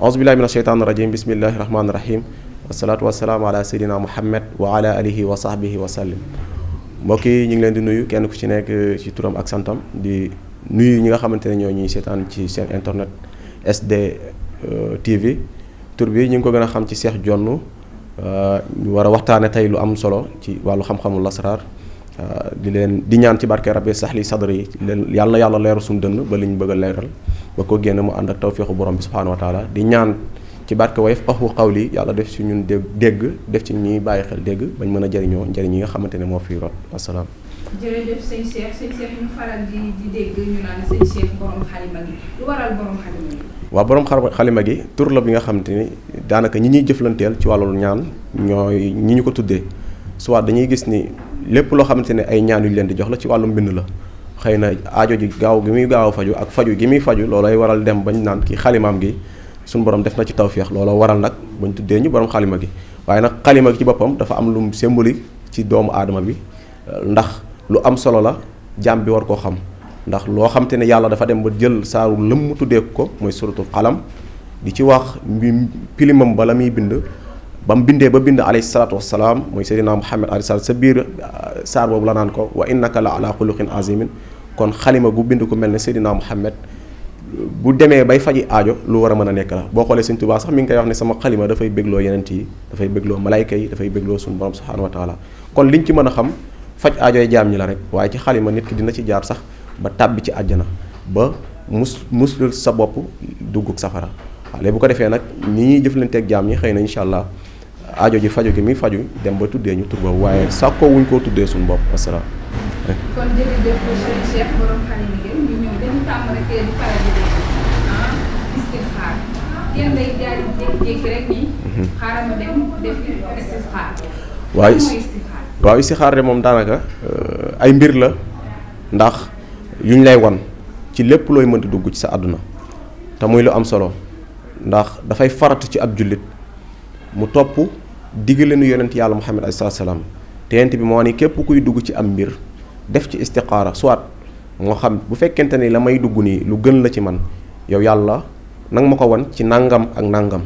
aousubillahi min asheytaan irajim bismillahi rahmaani rahim wasalaatu wasalaamu ala seydina muhammad wa ala alihi wa sahbihi wa sallim. mbokk yi ñu ngi leen di nuyu kenn ku ci nekk ci turam ak santam di nuyu ñi nga xamante ne ñoo ñuy seetaan ci seen internet SD TV. tur bi ñu ngi ko gën a xam ci Cheikh Jonn ñu war a waxtaane tey lu am solo ci wàllu xam-xamul lasraar di ñaan ci barke rabbi sahli sadri yi yàlla na yàlla leeru suñu dënn ba li ñu bëgg a leeral ba ko génn mu ànd ak tawféexu borom bi subhaanahu wa taala di ñaan ci barke wa yafqahu qawli yàlla def ci ñun dégg def ci ñuy bàyyi xel dégg bañ mën a jëriñoo njëriñ yi nga xamante ne moo fiy rot wasalaam. jërëjëf sëñ Cheikh ñu faral di dégg ñu naan sëñ Cheikh borom xalima gi lu waral borom xalima gi. waaw borom xalima gi tur la bi nga xamante ni daanaka ñi ñuy jëflanteel ci wàllu ñaan ñooy ñi ñu ko tuddee soit dañuy gis ni lépp loo xamante ne ay ñaan yu leen di jox la ci wàllu mbind la xëy na aajo ji gaaw gi muy gaaw a faju ak faju gi muy faju loolay waral dem bañ naan ki xalimaam gi suñu borom def na ci tawféex looloo waral nag bañ tuddee ñu borom xalima gi waaye nag xalima gi ci boppam dafa am lu symbolique ci doomu aadama bi ndax lu am solo la jaam bi war koo xam ndax loo xam te ne yàlla dafa dem ba jël saaru lëm mu tuddee ko mooy suratul qalam di ci wax pilimam bala muy bind ba mu bindee ba bind alayhi salaatu wassalaam mooy seydina Muhammad alayhi salaatu sa biir saar boobu la naan ko wa innaka la ala xuluqin azimin kon xalima gu bind ku mel ne seydina Muhammad bu demee bay faji aajo lu war a mën a nekk la boo xoolee Sëñ Tuubaa sax mi ngi koy wax ne sama xalima dafay bégloo yenent yi dafay bégloo malayka yi dafay bégloo suñu borom subhaanahu wa taala kon liñ ci mën a xam faj aajoy jaam ñi la rek waaye ci xalima nit ki dina ci jaar sax ba tàbbi ci àjjana ba muslul sa bopp dugguk safara waaw léegi bu ko defee nag ni ñuy jëflanteeg jaam ñi xëy na incha allah aajo ji faju gi muy faju dem ba tuddee ñu tur boobu waaye sàkkoo wuñ koo tuddee suñu bopp asalaam. kon jërëjëf sëñ Cheikh borom xalima gi ñu ñëw dañu tàmm rek di faral di dégg istixaar kenn day daal di jékki rek ni xaaral ma dem def istixaar. waaw istixaar de moom daanaka ay mbir la ndax yuñ lay wan ci lépp looy mënti dugg ci sa àdduna te muy lu am solo ndax dafay faratu ci ab jullit mu topp digle nu yonent yàlla Muhammad alayhi salaam te yonent bi moo ni képp kuy dugg ci am mbir def ci istixaara soit moo xam bu fekkente ni la may dugg nii lu gën la ci man yow yàlla nanga ma ko wan ci nangam ak nangam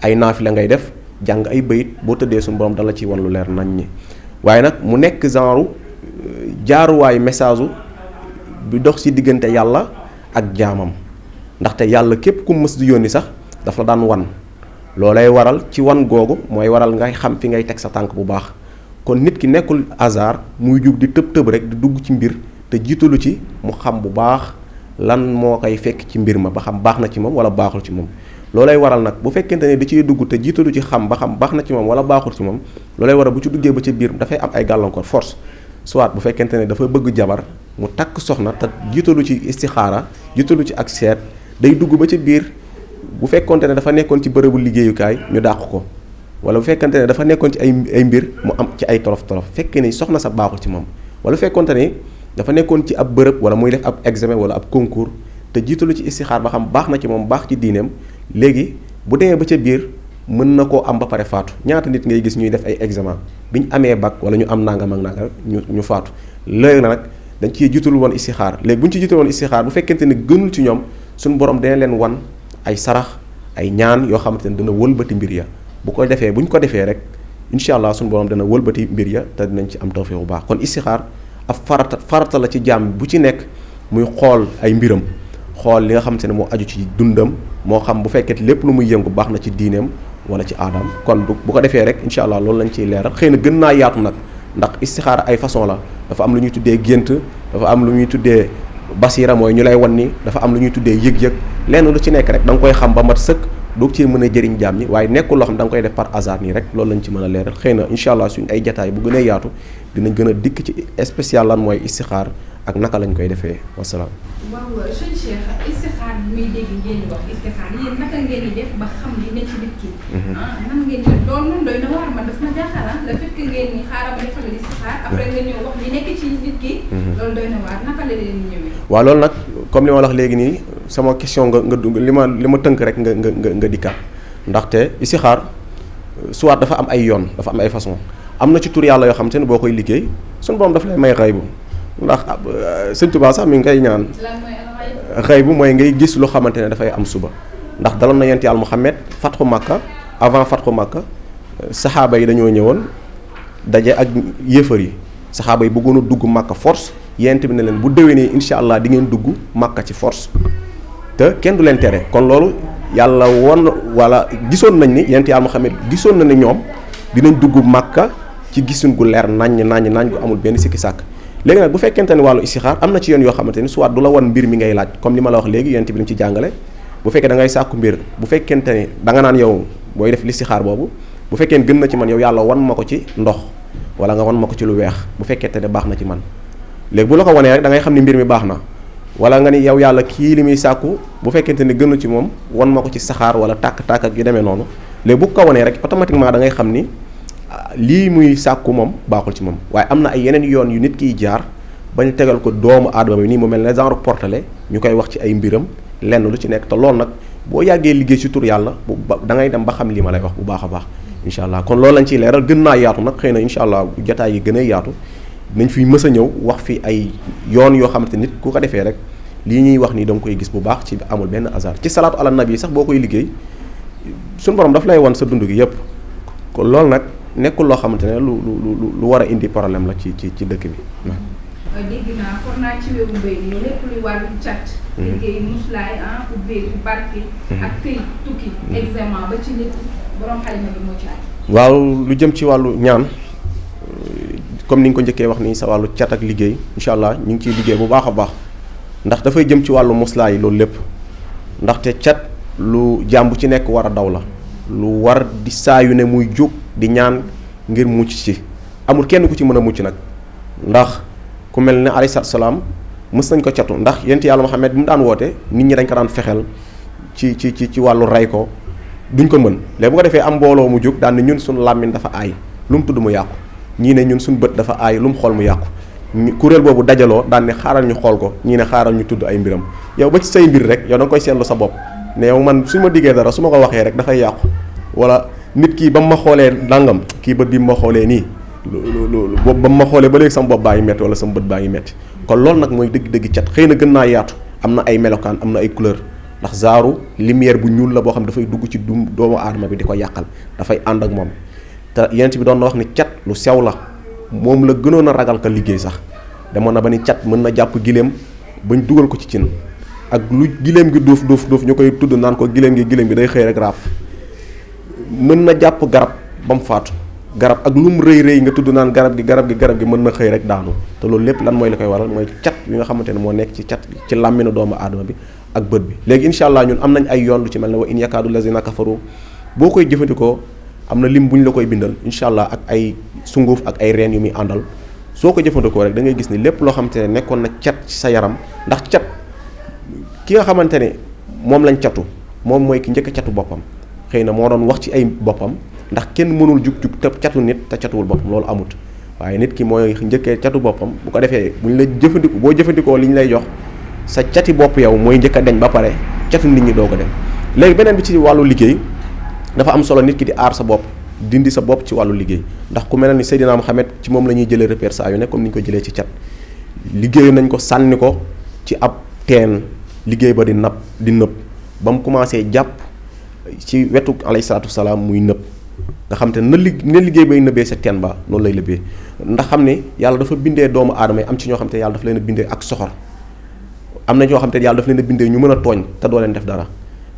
ay naafila ngay def jàng ay bayit boo tëddee suñu borom dala ci wan lu leer nañ ñi waaye nag mu nekk genre jaaruwaayu message bi dox ci diggante yàlla ak jaamam ndaxte yàlla képp ku mës di yónni sax dafa la daan wan loolay waral ci wan googu mooy waral ngay xam fi ngay teg sa tànk bu baax kon nit ki nekkul hasard muy jug di tëb rek di dugg ci mbir te jiitalu ci mu xam bu baax lan moo koy fekk ci mbir ma ba xam baax na ci moom wala baaxul ci moom loolay waral nag bu fekkente ne da ciy dugg te jiitalu ci xam ba xam baax na ci moom wala baaxul ci moom loolay waral bu ci duggee ba ca biir dafay am ay gàllankoor force soit bu fekkente ne dafa bëgg jabar mu takk soxna te jiitalu ci istixaara jiitalu ci ak seet day dugg ba ca biir bu fekkonte ne dafa nekkoon ci bërëbu liggéeyukaay ñu dàq ko wala bu fekkente ne dafa nekkoon ci ay mbir mu am ci ay tolof fekkee ni soxna sa baaxul ci moom wala bu fekkonte ne dafa nekkoon ci ab bërëb wala muy def ab examen wala ab concours te jiitalu ci istixaar ba xam baax na ci moom baax ci diineem léegi bu demee ba ca biir mën na koo am ba pare faatu ñaata nit ngay gis ñuy def ay examen bi ñu amee bac wala ñu am nangam ak nangam ñu faatu léegi nag dañ ciy jiitul woon istixaar léegi bu ñu ci jiitul woon istixaar bu fekkente ne gënul ci ñoom suñu borom dana leen wan ay sarax ay ñaan yoo xamante ne dana wëlbati mbir ya bu ko defee bu ñu ko defee rek incha allah suñu borom dana wëlbati mbir ya te dinañ ci am tawfeex bu baax kon istixaar ab farata la ci jaam bu ci nekk muy xool ay mbiram xool li nga xamante ne moo aju ci dundam moo xam bu fekkee lépp lu muy yëngu baax na ci diineem wala ci aadam kon bu ko defee rek incha allah loolu lañ ciy leeral xëy na gën naa yaatu nag ndax istixaara ay façon la dafa am lu ñuy tuddee gént dafa am lu ñuy tuddee basira mooy ñu lay wan ni dafa am lu ñuy tuddee yëg-yëg lenn lu ci nekk rek da nga koy xam ba mat sëkk doog cee mën a jëriñ jaam ñi waaye nekkul loo xam da nga koy def par hasard nii rek loolu lañ ci mën a leeral xëy na incha allah suñ ay jataay bu gën a yaatu dinañ gën a dikk ci spécial lan mooy istixaar ak naka lañ koy defee wasalaam. waaw sëñ Cheikh istixaar bi muy dégg ngeen di wax istixaar yéen naka ngeen di def ba xam li ne ci nit ki. nan ngeen di loolu moom doy na waar man daf ma jaaxal la fekk ngeen ni xaaral ma defal istixaar après nga ñëw wax li nekk ci nit ki. loolu doy na waar naka la leen ñëwee. waaw loolu nag comme li ma la wax léegi nii sama question nga dugg li ma tënk rek nga dikkaat ndaxte istixaar soit dafa am ay yoon dafa am ay façon am na ci tur yàlla yoo xam te ne boo koy liggéey suñu borom daf lay may xaybu ndax Sëñ Tuubaa sax mi ngi koy ñaan xaybu mooy ngay gis lu xamante ne dafay am suba ndax daloon na yonent Yàlla Muhammad fatxu Makka avant fatxu Makka saxaaba yi dañoo ñëwoon daje ak yéefar yi saxaaba yi bëggoon a dugg Makka force yonent bi ne leen bu déwénee incha allah di ngeen dugg Makka ci force te kenn du leen tere. kon loolu yàlla won wala gisoon nañ ni yonent Yàlla Muhammad gisoon na ne ñoom dinañ dugg Makka ci gisuñ gu leer nañ gu amul benn sikki sàkk. léegi nag bu fekkente ne wàllu istixaar am na ci yoon yoo xamante ni soit du la wan mbir mi ngay laaj comme li ma la wax léegi yonent bi lim ci jàngale bu fekkee da ngay sàkku mbir bu fekkente ne da nga naan yow booy def listixaar boobu bu fekkee gën na ci man yow yàlla wan ma ko ci ndox wala nga wan ma ko ci lu weex bu fekkente ne baax na ci man léegi bu la ko wanee rek da ngay xam ni mbir mi baax na wala nga ni yow yàlla kii li muy sàkku bu fekkente ne gën na ci moom wan ma ko ci saxaar wala tàkk-tàkk ak yu demee noonu léegi bu ko wanee rek automatiquement da ngay xam ni lii muy sàkku moom baaxul ci moom waaye am na ay yeneen yoon yu nit kiy jaar bañ tegal ko doomu aadama bi nii mu mel ne genre portale ñu koy wax ci ay mbiram lenn lu ci nekk te loolu nag boo yàggee liggéey ci tur yàlla da ngay dem ba xam li ma lay wax bu baax a baax incha allah kon loolu lañ ciy leeral gën naa yaatu nag xëy na incha allah bu jotaay yi gën a yaatu nañ fi mës a ñëw wax fi ay yoon yoo xamante nit ku ko defee rek lii ñuy wax nii da nga koy gis bu baax ci amul benn hasard ci salaatu ala nabi sax boo koy liggéey suñu borom daf lay wan sa dund gi yëpp kon loolu nag nekkul loo xamante ne lu war a indi problème la ci dëkk bi. dégg naa for naa ci wéru mbéy mi lépp luy wàllu cat liggéey muslaay ubbeeku barke ak këy tukki examen ba ci nit borom xalima bi moo ci ay waaw lu jëm ci wàllu ñaan comme ni nga ko njëkkee wax nii sa wàllu cat ak liggéey incha allah ñu ngi ciy liggéey bu baax a baax ndax dafay jëm ci wàllu muslaay loolu lépp ndaxte cat lu jàmb ci nekk war a daw la lu war di saayu ne muy jóg di ñaan ngir mucc ci amul kenn ku ci mën a mucc nag ndax ku mel ne alayhi salaam mës nañ ko catu ndax yonent Yàlla Muhammad bi mu daan woote nit ñi dañ ko daan fexeel ci wàllu rey ko duñ ko mën léegi bu ko defee am mbooloo mu jóg daan ne ñun suñu làmmiñ dafa aay lu mu tudd mu yàqu ñii ne ñun suñu bët dafa aay lu mu xool mu yàqu kuréel boobu dajaloo daan ne xaaral ñu xool ko ñii ne xaaral ñu tudd ay mbiram yow ba ci say mbir rek yow da nga koy seetlu sa bopp ne yow man su ma diggee dara su ma ko waxee rek dafay yàqu wala nit kii ba mu ma xoolee nangam kii bët bi mu ma xoolee nii lu boobu ba mu ma xoolee ba léegi sama bopp baa ngi metti wala sama bët baa ngi metti kon loolu nag mooy dëgg-dëgg cat xëy na gën naa yaatu am na ay melokaan am na ay couleur ndax zaaru lumière bu ñuul la boo xam dafay dugg ci doomu aadama bi di ko yàqal dafay ànd ak moom te yent bi doon na wax ni cat lu sew la moom la gënoon a ragal ka liggéey sax demoon na ba ni cat mën na jàpp giléem bañ dugal ko ci cin ak lu giléem gi duuf ñu koy tudd naan ko giléem gi day xëy rek raaf mën na jàpp garab ba mu faatu garab ak lu mu rëy nga tudd naan garab gi mën na xëy rek daanu te loolu lépp lan mooy li koy waral mooy cat bi nga xamante ne moo nekk ci cat ci làmminu doomu aadama bi ak bët bi léegi incha allah ñun am nañ ay yoon lu ci mel ne wa in yakaadu lazina kafaru boo koy jëfandikoo am na lim bu ñu la koy bindal incha allah ak ay sunguf ak ay reen yu muy àndal soo ko jëfandikoo rek da ngay gis ni lépp loo xamante ne nekkoon na cat ci sa yaram ndax cat ki nga xamante ne moom lañ catu moom mooy ki njëkk a catu boppam xëy na moo doon wax ci ay boppam ndax kenn mënul jug te catu nit te catuwul boppam loolu amut waaye nit ki mooy njëkkee catu boppam bu ko defee bu ñu la jëfandikoo boo jëfandikoo li ñu lay jox sa cati bopp yow mooy njëkk a deñ ba pare catu nit ñi doo ko dem léegi beneen bi ci wàllu liggéey dafa am solo nit ki di aar sa bopp dindi sa bopp ci wàllu liggéey ndax ku mel ni Seydina Muhammad ci moom la ñuy jëlee repère saa yu ne comme ni ñu ko jëlee ci cat liggéey nañ ko sànni ko ci ab teen liggéey ba di nëb ba mu commencé jàpp ci wetu alayhi salaatu salaam muy nëb nga xam te ne liggéey bay nëbbee sa teen ba noonu lay lëbbee ndax xam ne yàlla dafa bindee doomu aadama yi am ci ñoo xam te yàlla dafa leen a bindee ak soxor am na ñoo xam te yàlla dafa leen a bindee ñu mën a tooñ te doo leen def dara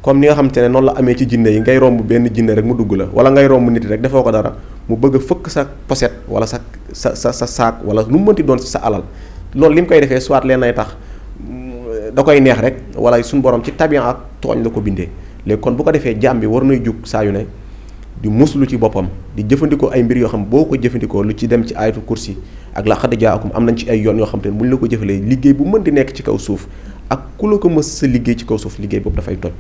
comme ni nga xam te ne noonu la amee ci jinne yi ngay romb benn jinne rek mu dugg la wala ngay romb nit rek defoo ko dara mu bëgg a fëkk sa poset wala sa saak wala lu mu mënti doon ci sa alal loolu li mu koy defee soit leen ay tax da koy neex rek wala suñu borom ci tabian ak tooñ la ko bindee léegi kon bu ko defee jaam bi war nay jug saa yu ne di muslu ci boppam di jëfandikoo ay mbir yoo xam boo ko jëfandikoo lu ci dem ci ayatul kursi ak laqad jaakum am nañ ci ay yoon yoo xam te ne bu ñu la ko jëfalee liggéey bu mën di nekk ci kaw suuf ak ku la ko mës sa liggéey ci kaw suuf liggéey boobu dafay toj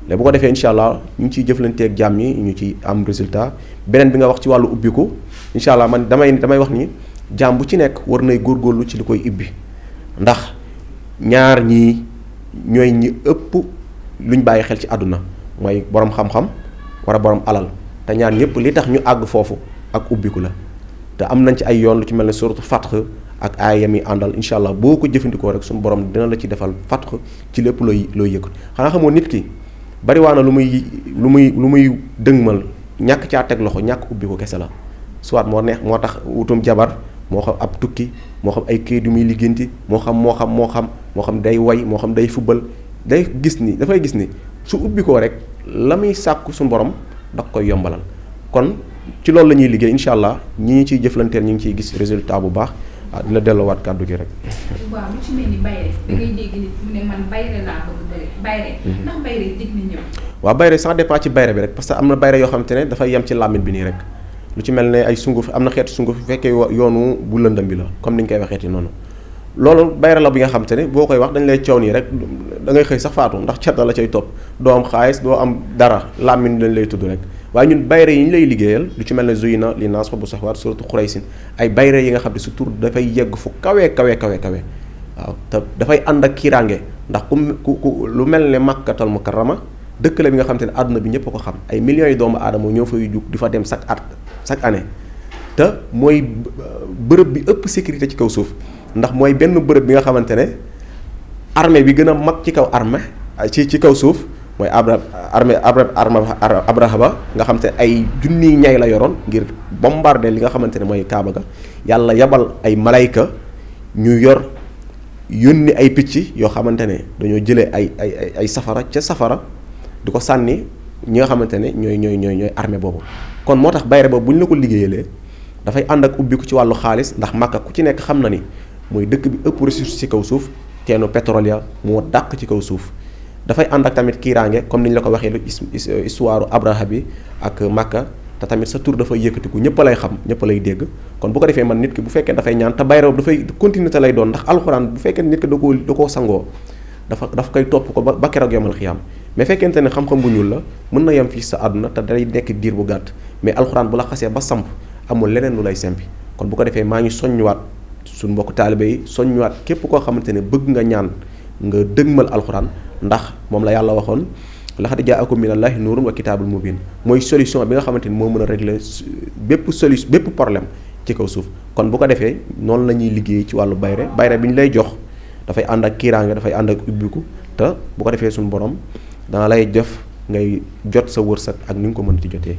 léegi bu ko defee incha allah ñu ngi ciy jëflanteeg jaam ñi ñu ci am résultat beneen bi nga wax ci wàllu ubbiku incha allah man damay wax ni jaam bu ci nekk war nay góorgóorlu ci li koy ibbi ndax ñaar ñii ñooy ñi ëpp luñ bàyyi xel ci àdduna mooy borom xam-xam wala borom alal te ñaar ñëpp li tax ñu àgg foofu ak ubbiku la te am nañ ci ay yoon lu ci mel ne suratu Fath ak ay yam yi àndal incha allah boo ko jëfandikoo rek suñu borom dina la ci defal Fath ci lépp looy yëg xanaa xamoo nit ki bariwaana lu muy dëgmal ñàkk caa teg loxo ñàkk ubbi ko kese la soit moo tax wutum jabar moo xam ab tukki moo xam ay kayit yu muy liggéenti moo xam day way moo xam day fubal dafay gis ni su ubbi ko rek la muy sàkku suñu borom da koy yombalal. kon ci loolu la ñuy liggéey incha allah ñi ñu ciy jëflanteel ñu ngi ciy gis résultat bu baax. di la delloowaat kàddu gi rek. waaw lu ci mel ni bayre da ngay dégg nit mu ne man bayre laa bëgg bayre ndax bayre dig na ñëw. waaw bayre ça dépend ci bayre bi rek parce que am na bayre yoo xamante ne dafay yem ci làmmiñ bi nii rek lu ci mel ne ay sunguf am na xeetu sunguf bu fekkee yoonu bu lëndëm bi la comme ni ñu koy waxeeti noonu loolu bayre la bi nga xamante ne boo koy wax dañ lay coow nii rek da ngay xëy sax faatu ndax cat la cay topp doo am xaalis doo am dara làmmiñ lañ lay tudd rek. waaye ñun bayre yi ñu lay liggéeyal lu ci mel ne zuyina li naas bu saxwaat suratu xuraysin ay bayre yi nga xam ne su tur dafay yegg fu kawe waaw te dafay ànd ak kiiraange ndax ku lu mel ne Makkatal Mukarrama dëkk la bi nga xam te ne àdduna bi ñëpp a ko xam ay millions yi doomu aadama ñoo fay jug di fa dem chaque année te mooy bërëb bi ëpp sécurité ci kaw suuf ndax mooy benn bërëb bi nga xamante ne armée bi gën a mag ci kaw armée ci kaw suuf mooy Abraha ba nga xam te ay junniy ñay la yoroon ngir bombarder li nga xamante ne mooy Kaaba ga yàlla yabal ay malayka ñu yónni ay picc yoo xamante ne dañoo jëlee ay safara ca safara di ko sànni ñi nga xamante ne ñooy armée boobu. kon moo tax bayre boobu bu ñu la ko liggéeyalee dafay ànd ak ubbi ko ci wàllu xaalis ndax Makka ku ci nekk xam na ni mooy dëkk bi ëpp ressource ci kaw suuf teenu pétrole ya moo dàq ci kaw suuf. dafay ànd ak tamit kiiraange comme ni ñu la ko waxee lu histoire Abraha bi ak Makka te tamit sa tur dafay yëkkatiku ñëpp lay xam ñëpp lay dégg kon bu ko defee man nit ki bu fekkee dafay ñaan te bayre dafay continuité lay doon ndax alxuraan bu fekkee nit ki da koo sangoo dafa koy topp ko ba keroog yomal xiyaam mais fekkente ne xam-xam bu ñuul la mën na yem fii sa àdduna te day nekk diir bu gàtt mais alxuraan bu la xasee ba samp amul leneen lu lay sempi kon bu ko defee maa ngi soññuwaat suñu mbokk taalibe yi soññuwaat képp koo xamante ne bëgg nga ñaan nga dëgmal alxuraan ndax moom la yàlla waxoon laqad jaakum minallaahi nuurun wa kitaabun mubiin mooy solution bi nga xamante ni moo mën a régler bépp problème ci kaw suuf kon bu ko defee noonu la ñuy liggéey ci wàllu bayre bi ñu lay jox dafay ànd ak kiiraange dafay ànd ak ubbiku te bu ko defee suñu borom dana lay def ngay jot sa wërsëg ak ni nga ko mën ci jotee.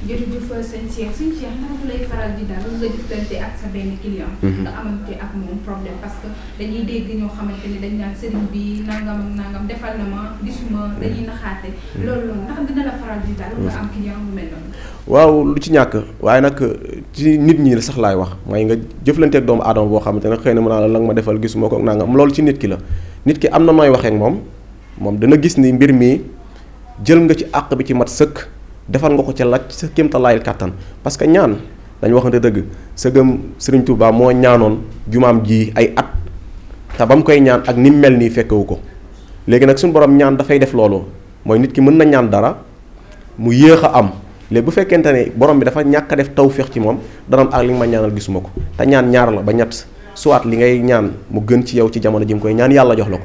jërëjëf sëñ Cheikh ndax lay faral di daal nga jëflante ak sa benn client. nga amante ak moom problème parce que dañuy dégg ñoo xamante ne dañ naan sëriñ bi nangam defal na ma gisuma dañuy naxaate. loolu ndax dina la faral di daal nga am client bu mel noonu. waaw lu ci ñàkk waaye nag ci nit ñi sax laay wax mooy nga jëflante ak doomu aadama boo xamante ne xëy na mën naa la nga ma defal gisuma ko nangam loolu ci nit ki la nit ki am na nooy waxee ak moom dana gis ni mbir mi jël nga ci àq bi ci mat sëkk. defal nga ko ca laaj sa kéemtalaayal kàttan parce que ñaan dañu waxante dëgg sa gëm Sëriñ Tuubaa moo ñaanoon jumaam ji ay at te ba mu koy ñaan ak ni mu mel nii fekkewu ko léegi nag suñu borom ñaan dafay def loolu mooy nit ki mën na ñaan dara mu yéex a am léegi bu fekkente ne borom bi dafa ñàkk a def tawféex ci moom dana am ak li nga ma ñaanal gisuma ko te ñaan ñaar la ba ñett soit li ngay ñaan mu gën ci yow ci jamono ji nga koy ñaan yàlla jox la ko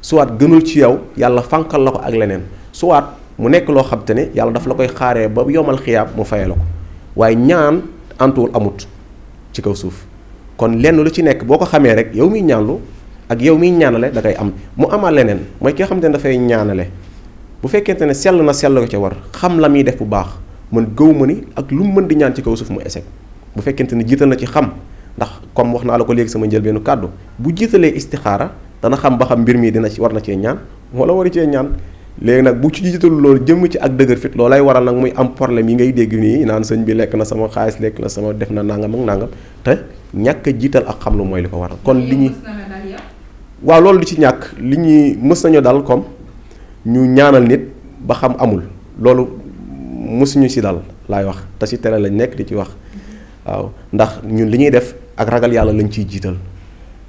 soit gënul ci yow yàlla fànqal la ko ak leneen soit mu nekk loo xam te ne yàlla daf la koy xaaree ba yomal xiyaab mu fayee la ko waaye ñaan antuwul amut ci kaw suuf kon lenn lu ci nekk boo ko xamee rek yow miy ñaanlu ak yow miy ñaanale da koy am mu amaat leneen mooy ki nga xam te ne dafay ñaanale bu fekkente ne sell na sell ko ca war xam la muy def bu baax man gëw ma ni ak lu mu mën di ñaan ci kaw suuf mu échec bu fekkente ne jiital na ci xam ndax comme wax naa la ko léegi sama njëlbeenu kàddu bu jiitalee istixaara dana xam ba xam mbir mi dina ci war na cee ñaan wala waru cee ñaan léegi nag bu ci jiitalu loolu jëm ci ak dëgër fit loolay waral nag muy am problème yi ngay dégg nii naan sëñ bi lekk na sama xaalis lekk na sama def na nangam ak nangam te ñàkk a jiital ak xam lu mooy li ko waral kon li ñuy waaw loolu du ci ñàkk li ñuy mës nañu dal comme ñu ñaanal nit ba xam amul loolu mësuñu si dal laay wax te si télé lañ nekk di ci wax waaw ndax ñun li ñuy def ak ragal yàlla lañ ciy jiital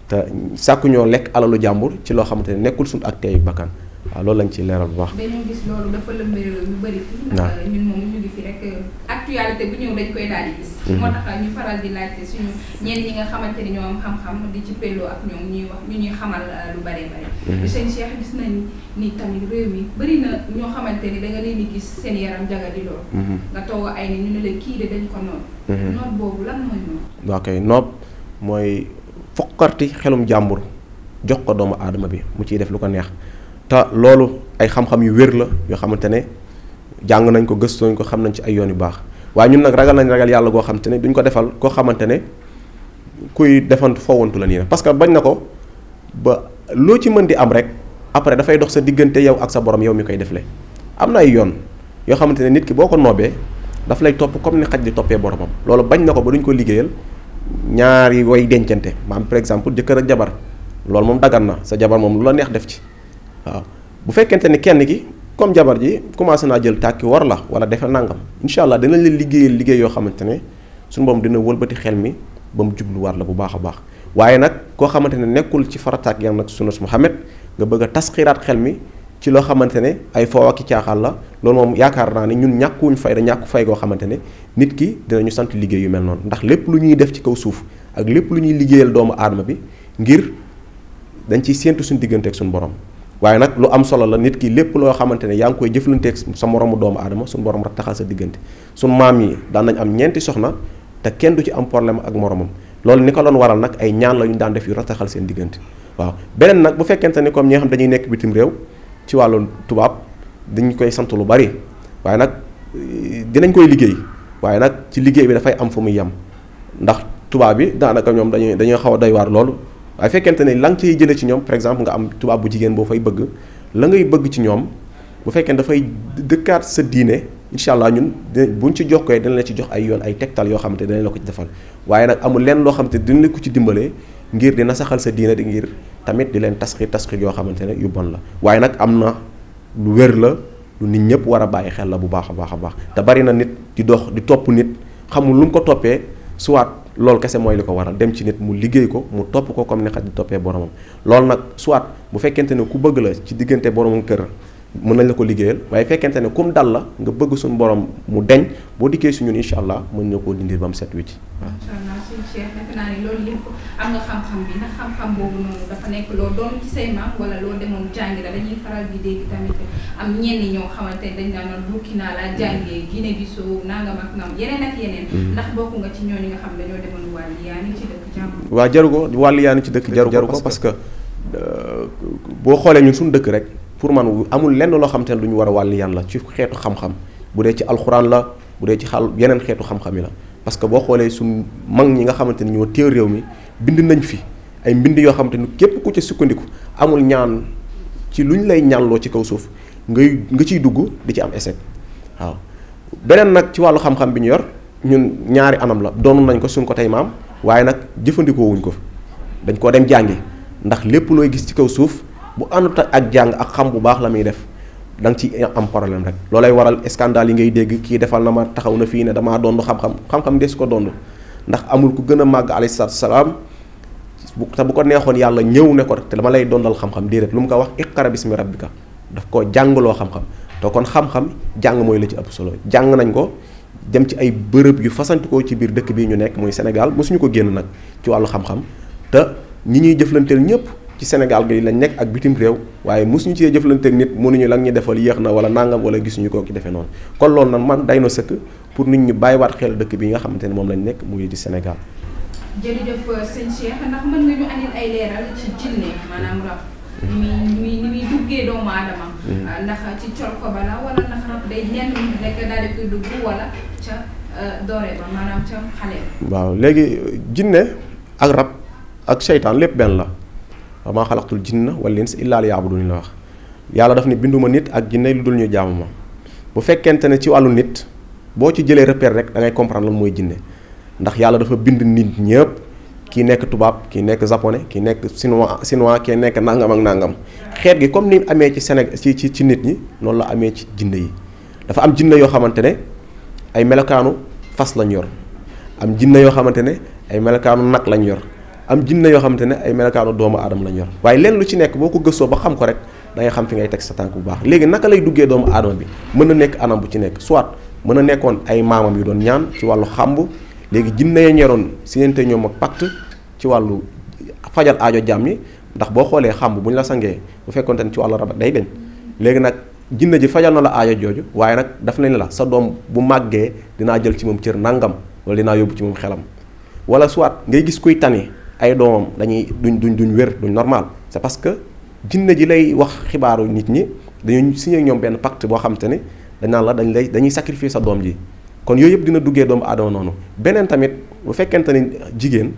te sàkku ñoo lekk alalu jàmbur ci loo xamante ne nekkul suñu ak teeyu bakkan waaw loolu lañ ci leeral bu baax. dañoo gis loolu dafa lëmbee lu bëri fii. waaw ñun moom ñu ngi fi rek actualité bu ñëw dañ koy daal di gis. moo tax ñu faral di laajte suñu ñenn ñi nga xamante ni ñoo am xam-xam di ci pelloo ak ñoom ñuy wax ñu ñuy xamal lu bëree bëri. sëñ Cheikh gis nañ ni tamit réew mi bëri na ñoo xamante ni da nga leen di gis seen yaram jaga di lool. nga toog ay ni ñu ne la kii de dañ ko noot. noot boobu lan mooy noot. waaw kay noot mooy fokkarti xelum jàmbur jox ko doomu aadama bi mu ciy def lu ko neex. te loolu ay xam-xam yu wér la yoo xamante ne jàng nañ ko gëstu nañ ko xam nañ ci ay yoon yu baax waaye ñun nag ragal nañ ragal yàlla goo xamante ne duñ ko defal koo xamante ne kuy defantu foowantu la nii parce que bañ na ko ba loo ci mën di am rek après dafay dox sa diggante yow ak sa borom yow mi koy defle am na ay yoon yoo xamante ne nit ki boo ko noobee daf lay topp comme ni xaj di toppee boromam loolu bañ na ko ba duñ ko liggéeyal ñaari way dencante maam par exemple jëkkër ak jabar loolu moom dagan na sa jabar moom lu la neex def ci waaw bu fekkente ni kenn ki comme jabar ji commencé naa jël tàkki war la wala defal nangam incha allah dinañ leen liggéeyal liggéey yoo xamante ne suñu borom dina wëlbati xel mi ba mu jubluwaat la bu baax a baax waaye nag koo xamante ne nekkul ci farataak yam nag sunnas Muhammad nga bëgg a tasxiiraat xel mi ci loo xamante ne ay foo ak caaxaan la loolu moom yaakaar naa ne ñun ñàkkuwuñ fayda ñàkku fay goo xamante ne nit ki dinañu sant liggéey yu mel noonu ndax lépp lu ñuy def ci kaw suuf ak lépp lu ñuy liggéeyal doomu aadama bi ngir dañ ciy séentu suñu diggante ak suñu borom waaye nag lu am solo la nit ki lépp loo xamante ne yaa ngi koy jëflanteeg sa moromu doomu aadama suñu borom rek taxal sa diggante suñu maam yi daan nañ am ñeenti soxna te kenn du ci am problème ak moromam loolu ni ko doon waral nag ay ñaan la yu ñu daan def yu rataxal seen diggante waaw beneen nag bu fekkente ni comme ñi nga xam dañuy nekk bitim réew ci wàllu tubaab dañ koy sant lu bari waaye nag dinañ koy liggéey waaye nag ci liggéey bi dafay am fu muy yem ndax tubaab bi daanaka ñoom dañuy xaw a doy waar loolu waaye fekkente ne la nga ciy jëlee ci ñoom par exemple nga am tubaab bu jigéen boo fay bëgg la ngay bëgg ci ñoom bu fekkee dafay dëkkaat sa diine incha allah ñun buñ ci jox koy dina la ci jox ay yoon ay tegtal yoo xamante dinañ la ko ci defal waaye nag amul lenn loo xamante dina la ko ci dimbalee ngir di nasaxal sa diine di ngir tamit di leen tasxiir yoo xamante ne yu bon la waaye nag am na lu wér la lu nit ñëpp war a bàyyi xel la bu baax a baax a baax te bari na nit di dox di topp nit xamul lu mu ko toppee soit loolu kese mooy li ko waral dem ci nit mu liggéey ko mu topp ko comme ni xaj di toppee boromam loolu nag soit bu fekkente ne ku bëgg la ci diggante boromam kër mën nañ la ko liggéeyal waaye fekkente ne kum dal la nga bëgg suñu borom mu deñ boo dikkee si ñun incha allah mën na koo dindi ba mu set wicc. macha allah suñu Cheikh defe naa ne loolu yëpp am nga xam-xam bi ndax xam-xam boobu noonu dafa nekk loo doon ci say maam wala loo demoon jàngi la dañuy faral di dégg tamit am ñenn ñoo xamante ne dañ naan Burkina laa jàngee Guinée Bissau nangam ak nangam yeneen ak yeneen. ndax bokk nga ci ñooñu nga xam dañoo demoon wàlliyaani ci dëkk jàmm. waaw jaru ko wàlliyaani ci dëkk jaru ko parce que boo xoolee ñun suñu dëkk rek. pour man amul lenn loo xam te ne lu ñu war a wàlli yan la ci xeetu xam-xam bu dee ci alxuraan la bu dee ci yeneen xeetu xam-xam yi la parce que boo xoolee suñ mag ñi nga xamante ni ñoo téew réew mi bind nañ fi ay mbind yoo xamante ni képp ku ca sukkandiku amul ñaan ci lu ñu lay ñaanloo ci kaw suuf nga ciy dugg di ci am échec waaw beneen nag ci wàllu xam-xam bi ñu yor ñun ñaari anam la doonu nañ ko suñ ko tey maam waaye nag jëfandikoo wuñ ko dañ koo dem jàngi ndax lépp looy gis ci kaw suuf bu àndut ak jàng ak xam bu baax la muy def da nga ci am problème rek loolay waral scandale yi ngay dégg kii defal na ma taxaw na fii ne damaa doon xam-xam des ko doon ndax amul ku gën a màgg alayhi salaatu salaam te bu ko neexoon yàlla ñëw ne ko rek te dama lay dondal xam-xam déedéet lu mu ko wax iqra bismi rabbika daf koo jàngaloo xam-xam te kon xam-xam jàng mooy la ci ëpp solo jàng nañ ko dem ci ay bërëb yu fasantikoo ci biir dëkk bii ñu nekk muy Sénégal mosuñu ko génn nag ci wàllu xam-xam te ñi ñuy jëflanteel ñëpp ci Sénégal gi lañ nekk ak bitim réew waaye mosuñu cee jëflanteeg nit mënuñu la ñu defal yéex na wala nangam wala gisuñu koo ki defee noonu kon loolu nag man day na sëkk pour nit ñi bàyyiwaat xel dëkk bi nga xamante ne moom lañ nekk muy di Sénégal. jërëjëf sëñ Cheikh ndax mën nga ñu andil ay leeral ci jinne maanaam rab ni muy duggee doomu aadama ndax ci col ko bala wala ndax rab day ñenn nekk daal di koy dugg wala ca doore ba maanaam ca xale. waaw léegi jinne ak rab ak seytaan lépp benn la. wa maa xalaqtul jinna wal insa illaa liya'buduun la wax yàlla daf ne binduma nit ak jinne lu dul ñu jaamu ma bu fekkente ne ci wàllu nit boo ci jëlee repère rek da ngay comprendre lan mooy jinne ndax yàlla dafa bind nit ñëpp kii nekk tubaab kii nekk japonais kii nekk chinois kii nekk nangam ak nangam xeet gi comme ni amee ci Sénégal ci nit ñi noonu la amee ci jinne yi dafa am jinne yoo xamante ne ay melokaanu fas lañ yor am jinne yoo xamante ne ay melokaanu nag lañ yor am jinne yoo xamante ne ay melokaanu doomu aadama lañ yor waaye lenn lu ci nekk boo ko gëstoo ba xam ko rek da ngay xam fi ngay teg sa tànk bu baax léegi naka lay duggee doomu aadama bi mën na nekk anam bu ci nekk soit mën na nekkoon ay maamam yu doon ñaan ci wàllu xàmb léegi jinne ya ñeroon siñente ñoom ak pacte ci wàllu fajal aajo jàmm ñi ndax boo xoolee xàmb bu ñu la sangee bu fekkoonte ne ci wàllu rabat day deñ léegi nag jinne ji fajal na la aajo jooju waaye nag daf nañ la sa doom bu màggee dinaa jël ci moom cër nangam wala dinaa yóbbu ci moom xelam wala soit ngay gis kuy tani ay doomam duñ wér duñ normal c'est parce que jinne ji lay wax xibaaru nit ñi dañuy signé ak ñoom benn pacte boo xam te ne dañ naan la dañuy sacrifier sa doom ji kon yooyu yëpp dina duggee doomu aadama noonu. beneen tamit bu fekkente ni jigéen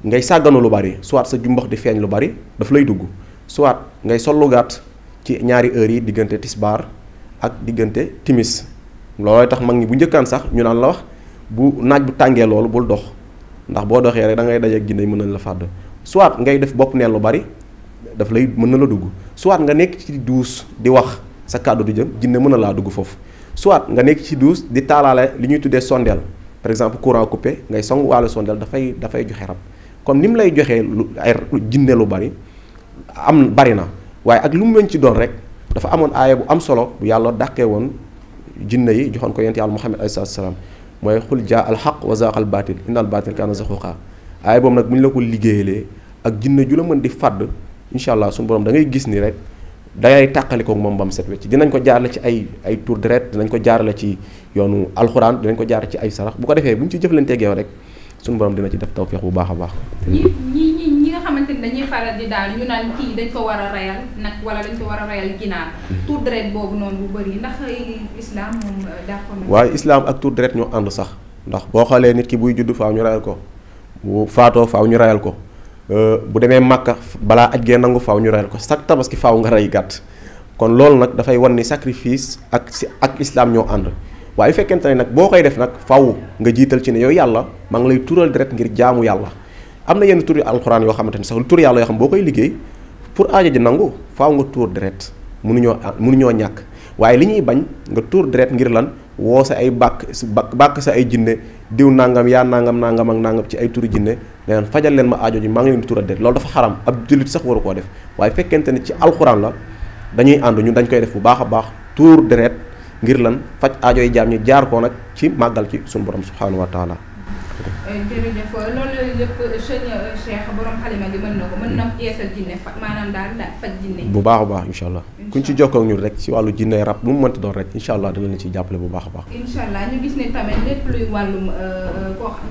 ngay sàgganu lu bari soit sa jumbox di feeñ lu bari daf lay dugg soit ngay sol lu gàtt ci ñaari heures yi diggante tisbaar ak diggante timis loolooy tax mag ñi bu njëkkaan sax ñu naan la wax bu naaj bu tàngee loolu bul dox ndax boo doxee rek da ngay daje ak jinne yi mën nañ la fàdd soit ngay def bopp neen lu bari daf lay mën na la dugg soit nga nekk ci duus di wax sa kàddu du jëm jinne mën na laa dugg foofu soit nga nekk ci duus di taalaale li ñuy tuddee sondeel par exemple courant coupé ngay song waale sondeel dafay joxe rab comme ni mu lay joxee lu ay jinne lu bari bari na waaye ak lu mu mën ci doon rek dafa amoon aaya bu am solo bu yàlla dàqee woon jinne yi joxoon ko yonent yàlla Muhammad alayhi salaam mooy xul jaa al xaq wa zaaqa al baatil inna al baatil kaana zahuuqa aaya boobu nag bu ñu la ko liggéeyalee ak jinne ju la mën di fàdd incha allah suñu borom da ngay gis ni rek dangay tàqali ko moom ba mu set wecc dinañ ko jaarale ci ay tour deret dinañ ko jaarale ci yoonu alxuraan dinañ ko jaarale ci ay sarax bu ko defee bu ñu ci jëflanteeg yow rek suñu borom dina ci def tawfeex bu baax a baax. ñi nga xamante ni dañuy faral di daal ñu naan kii dañ ko war a rayal nag wala dañ ko war a rayal ginaar. tour deret boobu noonu bu bëri ndax islam moom d'accord na. waaye islam ak tour deret ñoo ànd sax ndax boo xoolee nit ki buy judd faaw ñu rayal ko bu faatoo faaw ñu rayal ko. bu demee Màkka balaa aj gee nangu faaw ñu reyal ko chaque tabaski faaw nga rey gàtt kon loolu nag dafay wan ni sacrifice ak islam ñoo ànd waaye fekkente ne nag boo koy def nag faaw nga jiital ci ne yow yàlla maa ngi lay tural deret ngir jaamu yàlla am na yenn turi alxuraan yoo xamante ni sax lu tur yàlla yoo xam boo koy liggéey pour aajo ji nangu faaw nga tuur deret mënuñoo ñàkk waaye li ñuy bañ nga tuur deret ngir lan woo sa ay bàkk sa ay jinne diw nangam yaa nangam nangam ak nangam ci ay turi jinne neen fajal leen ma aajo ji maa ngi leen di tural deret loolu dafa xaram ab jullit sax waru koo def waaye fekkente ne ci alxuraan la dañuy ànd ñun dañ koy def bu baax a baax tuur deret ngir lan faj aajo yi jaam ñi jaar ko nag ci màggal ci suñu borom subhaanahu wa taala. jërëjëf loolu lépp sëñ Cheikh borom xalima gi mën na ko mën na yeesal jinne maanaam daal faj jinne bu baax a baax incha allah kuñ ci jokkoo ak ñun rek ci wàllu jinne rab bu mu mënta doon rek incha allah dina leen ci jàppale bu baax a baax. incha allah ñu gis ne tamit lépp luy wàllum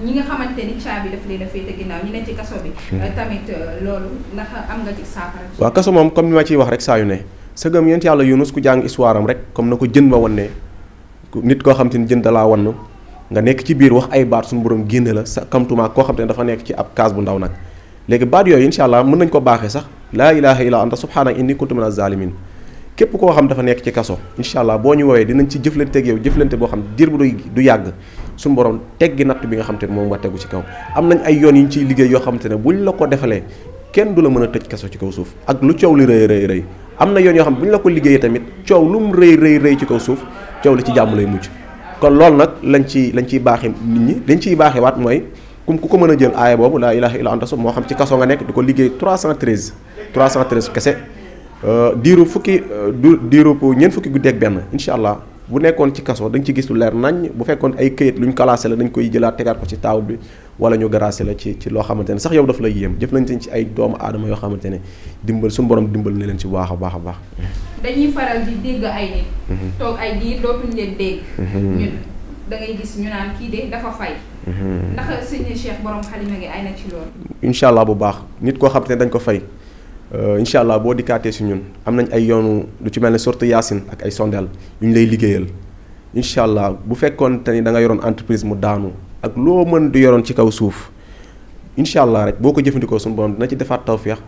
ñi nga xamante ni caabi daf leen a féete ginnaaw ñi ne ci kaso bi. tamit loolu ndax am nga ci saafara. waaw kaso moom comme ni ma ciy wax rek saa yu ne sëgëm yent yàlla Yunus ku jàng histoire am rek comme na ko jën ba wan ne nit koo xam te ni jën dalaa wan nga nekk ci biir wax ay baat suñu borom génne la sa kamtuma koo xam te ne dafa nekk ci ab kaas bu ndaw nag léegi baat yooyu incha allah mën nañ ko baaxee sax laa ilaha illa anta subhanaka inni kuntu minaz zalimin képp koo xam dafa nekk ci kaso incha allah boo ñu woowee dinañ ci jëflante ak yow jëflante boo xam diir bu du yàgg suñu borom teggi natt bi nga xam te ne moom nga tegu ci kaw am nañ ay yoon yu ñu ciy liggéey yoo xam te ne buñ la ko defalee kenn du la mën a tëj kaso ci kaw suuf ak lu coow li rëy am na yoon yoo xam ne bu ñu la ko liggéeyee tamit coow lu mu rëy ci kaw suuf coow li ci jàmm lay mujj kon loolu nag lañ ciy baaxee nit ñi liñ ciy baaxee waat mooy ku ko mën a jël aaya boobu laa ilaha illa anta moo xam ci kaso nga nekk di ko liggéey 313 kese diiru ñeent fukki guddeeg benn incha allah bu nekkoon ci kaso dañ ci gis lu leer nañ bu fekkoon ay këyit lu ñu classé la dañ koy jëlaat tegaat ko ci table bi wala ñu garaase la ci loo xamante ne sax yow daf lay yéem jëf nañ ci ay doomu aadama yoo xamante ne suñu borom dimbal na leen ci baax a baax a baax. dañuy faral di dégg ay nit. toog ay diir dootuñu leen dégg. ñun da ngay gis ñu naan kii de dafa fay. ndax sëñ Cheikh borom xalima gi ay na ci loolu. incha allah bu baax nit koo xamante ne dañ ko fay incha allah boo dikkaatee si ñun am nañ ay yoonu lu ci mel ne sorte yaasin ak ay sondeel yu ñu lay liggéeyal incha allah bu fekkoon te ni da nga yoroon entreprise mu daanu ak loo mën di yoroon ci kaw suuf incha allah rek boo ko jëfandikoo suñu borom dina ci defaat tawféex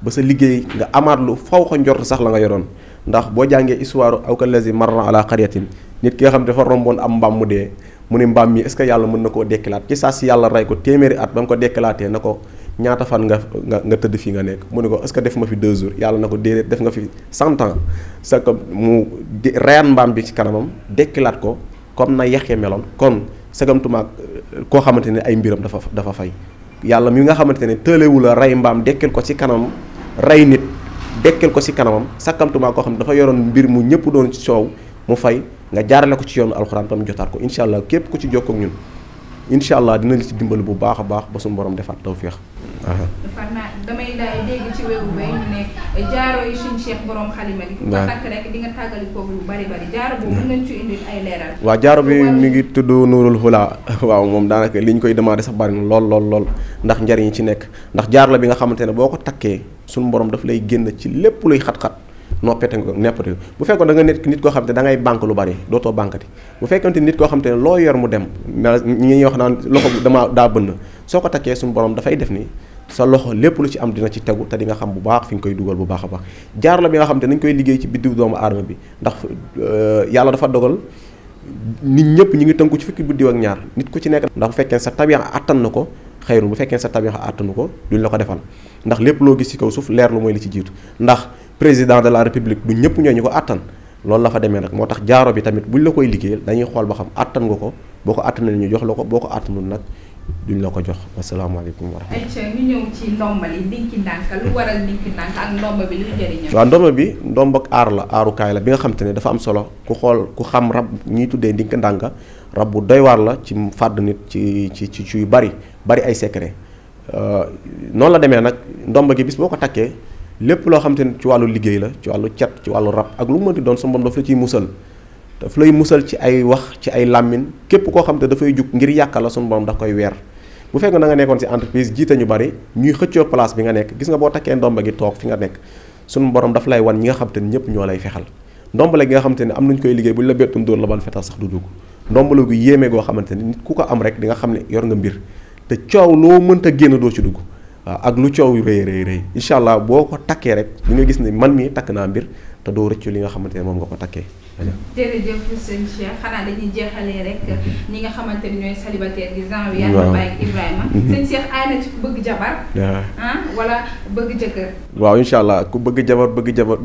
ba sa liggéey nga amaat lu faw ko njort sax la nga yoroon ndax boo jàngee histoire aw kallazi marra ala qaryatin nit ki nga xam ne dafa romboon am mbaam mu dee mu ne mbaam mi est-ce que yàlla mën na koo dekkilaat ci saa si yàlla rey ko téeméeri at ba mu ko dekkilaatee na ko ñaata fan nga tëdd fii nga nekk mu ne ko est-ce que def ma fi 2 jours yàlla na ko déedéet def nga fi 100 ans sa ko mu reyaan mbaam bi ci kanamam dekkilaat ko comme na Yaxya meloon kon sagamtumaak koo xamante ne ay mbiram dafa fay yàlla mi nga xamante ne tëlewu la rey mbaam dekkil ko ci kanamam rey nit dekkil ko ci kanamam sakamtumaak koo xam ne dafa yoroon mbir mu ñëpp doon ci coow mu fay nga jaarale ko ci yoonu alxuraan tam jotaat ko incha allah képp ku ci jokkoo ak ñun incha allah dina la ci dimbali bu baax a baax ba suñu borom defaat tawféex. dafa naa damay daay dégg ci wéewu bay ñu ne jaaro yi suñu Cheikh borom xalima gi. waaw ku ko takk rek di nga tàggali kooku lu bari jaaro boobu mën nañ ci indil ay leeral. waaw jaaro bi mi ngi tudd Nuurul Hula waaw moom daanaka li ñu koy demandé sax bari na lool ndax njariñ yi ci nekk ndax jaaro la bi nga xamante ne boo ko takkee suñu borom daf lay génn ci lépp luy xat-xat noppete nga neppate bu fekkoon da nga nekk nit koo xam te da ngay banque lu bari dootoo bankati bu fekkante nit koo xam te ne loo yor mu dem ñi wax naan loxo dama daa bënn soo ko takkee suñu borom dafay def ni sa loxo lépp lu ci am dina ci tegu te di nga xam bu baax fi nga koy dugal bu baax a baax jaar la bi nga xam te nañ koy liggéey ci biddiw doomu aadama bi ndax yàlla dafa dogal nit ñëpp ñi ngi tënku ci fukki biddiw ak ñaar nit ku ci nekk ndax bu fekkee sa tabiya attan na ko xëyru bu fekkee sa tabiya attanu ko duñ la ko defal ndax lépp loo gis ci kaw suuf leer lu mooy li ci jiitu ndax président de la république du ñëpp ñoo ñu ko attan loolu la fa demee nag moo tax jaaro bi tamit buñ la koy liggéeyal dañuy xool ba xam attan nga ko boo ko attanal ñu jox la ko boo ko attanul nag duñ la ko jox wasalaamaaleykum wa rahmatulah. ayca ñu ñëw ci ndomba li ndinki ndànk lu waral ndinki ndànk ak ndomba bi luy jëriñam. waaw ndomba bi ndomba ak aar la aarukaay la bi nga xam te ne dafa am solo ku xool ku xam rab ñuy tuddee ndinki ndànk rab bu doy waar la ci fàdd nit ci yu bari ay secret noonu la demee nag ndomba gi bis boo ko takkee lépp loo xam te ne ci wàllu liggéey la ci wàllu cet ci wàllu rab ak lu mu mënti doon sa mbom daf la ciy musal daf lay musal ci ay wax ci ay làmmin képp koo xam te dafay jug ngir yàqal la suñu borom daf koy weer bu fekkee da nga nekkoon ci entreprise jiite ñu bari ñuy xëccoo place bi nga nekk gis nga boo takkee ndomba gi toog fi nga nekk suñu borom daf lay wan ñi nga xam te ne ñëpp ñoo lay fexal ndombale gi nga xam te ne am nañu koy liggéey bu ñu la bettum dóor la ban fetal sax du dugg ndombale gu yéeme goo xamante ne nit ku ko am rek di nga xam ne yor nga mbir te coow loo mënta génn doo ci dugg waaw ak lu coow rëy incha allah boo ko takkee rek di nga gis ne man mii takk naa mbir te doo rëccu li nga xamante ne moom nga ko takkee. jërëjëf sëñ Cheikh xanaa dañuy jeexalee rek ñi nga xamante ni ñooy célibataire gi genre yàlla bàyyi ak Ibrahima. sëñ Cheikh aay na ci ku bëgg jabar. wala bëgg jëkkër. waaw incha allah ku bëgg jabar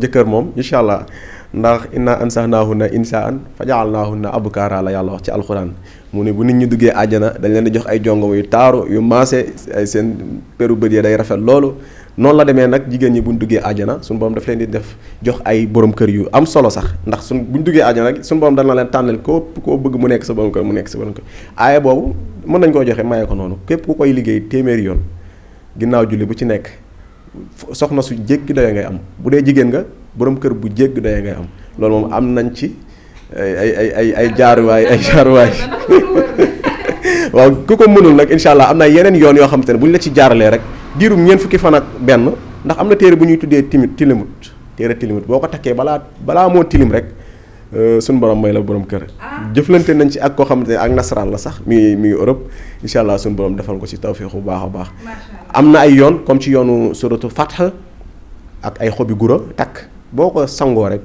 jëkkër moom incha allah ndax inna ansahnahunna insaan faja'alnahunna abkaara la yàlla wax ci alxuraan mu ne bu nit ñi duggee àjjana dañ leen di jox ay jongoma yu taaru yu maase ay seen peru bët yi day rafet loolu noonu la demee nag jigéen ñi buñ duggee àjjana suñu borom daf leen di def jox ay borom kër yu am solo sax ndax buñ duggee àjjana rek suñu borom dana leen tànnal koo bëgg mu nekk sa borom kër mu nekk sa borom kër aaya boobu mën nañ koo joxe maye ko noonu képp ku koy liggéey téeméeri yoon ginnaaw julli bu ci nekk soxna su jéggi doye ngay am bu dee jigéen nga borom kër bu jéggi doye ngay am loolu moom am nañ ci ay jaaruwaay waaw ku ko mënul nag incha allah am na yeneen yoon yoo xam te ne bu ñu la ci jaaralee rek diirum ñeent fukki fan ak benn ndax am na téere bu ñuy tuddee tilimut boo ko takkee balaa moo tilim rek suñu borom may la borom kër jëflante nañ ci ak koo xamante ne ak nasaraan la sax mi ngi Europe incha allah suñu borom defal ko ci tawfeex bu baax a baax am na ay yoon comme ci yoonu suratu Fath ak ay xobi gura takk boo ko sangoo rek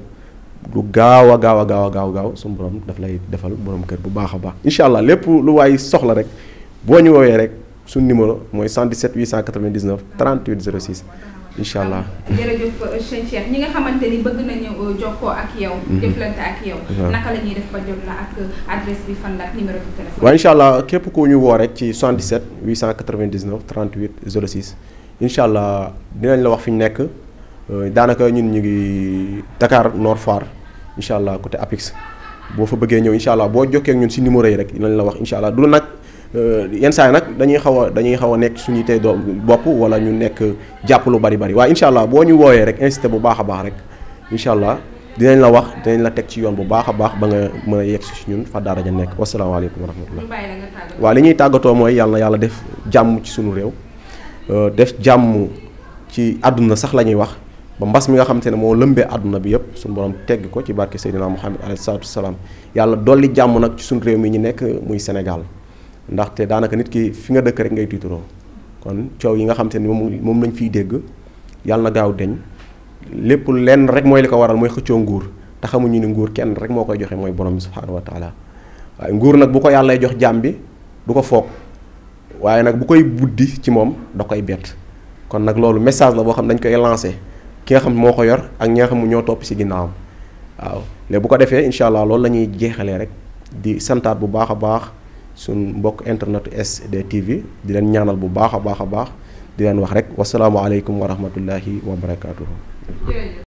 lu gaaw a suñu borom daf lay defal borom kër bu baax a baax incha allah lépp lu waay soxla rek boo ñu woowee rek suñu numéro mooy 77 899 38 06 incha allah. jërëjëf sëñ Cheikh ñi nga xamante ni bëgg nañu jokkoo ak yow. jëflante ak yow. naka la ñuy def ba jot la ak adresse bi fan la ak numéro de téléphone. waaw incha allah képp ku ñu woo rek ci 77 899 38 06 incha allah dinañ la wax fi ñu nekk daanaka ñun ñu ngi Dakar Nord Foire incha allah côté Apix boo fa bëggee ñëw incha allah boo jokkee ak ñun si numéro yi rek dinañ la wax incha allah du nag. yenn saa yi nag dañuy xaw a nekk suñu tey bopp wala ñu nekk jàpp lu bari waaye incha allah boo ñu woowee rek incité bu baax a baax rek incha allah dinañ la wax dinañ la teg ci yoon bu baax a baax ba nga mën a yegg si ñun fa daara ja nekk wasalaamaaleykum wa rahmatullah. waaw li ñuy tàggatoo mooy yàlla def jàmm ci suñu réew def jàmm ci àdduna sax la ñuy wax ba mbas mi nga xamante ne moo lëmbee àdduna bi yëpp suñu borom tegg ko ci barke Seydina Muhammad alayhi salaatu wasalaam yàlla dolli jàmm nag ci suñu réew mi ñu nekk muy Sénégal ndaxte daanaka nit ki fi nga dëkk rek ngay tiituroo kon coow yi nga xam te ne moom lañ fiy dégg yàlla na gaaw deñ lépp lenn rek mooy li ko waral mooy xëccoo nguur te xamuñu ni nguur kenn rek moo koy joxe mooy borom bi subhaanahu wa taala waaye nguur nag bu ko yàllay jox jaam bi du ko foog waaye nag bu koy buddi ci moom da koy bett kon nag loolu message la boo xam dañ koy lancé ki nga xam moo ko yor ak ñi nga xam ñoo topp ci ginnaawam waaw léegi bu ko defee incha allah loolu la ñuy jeexalee rek di santaat bu baax a baax suñ mbokk internet SD TV di leen ñaanal bu baax a baax di leen wax rek wasalaamualeykum wa rahmatullahi wa barakaatuhu.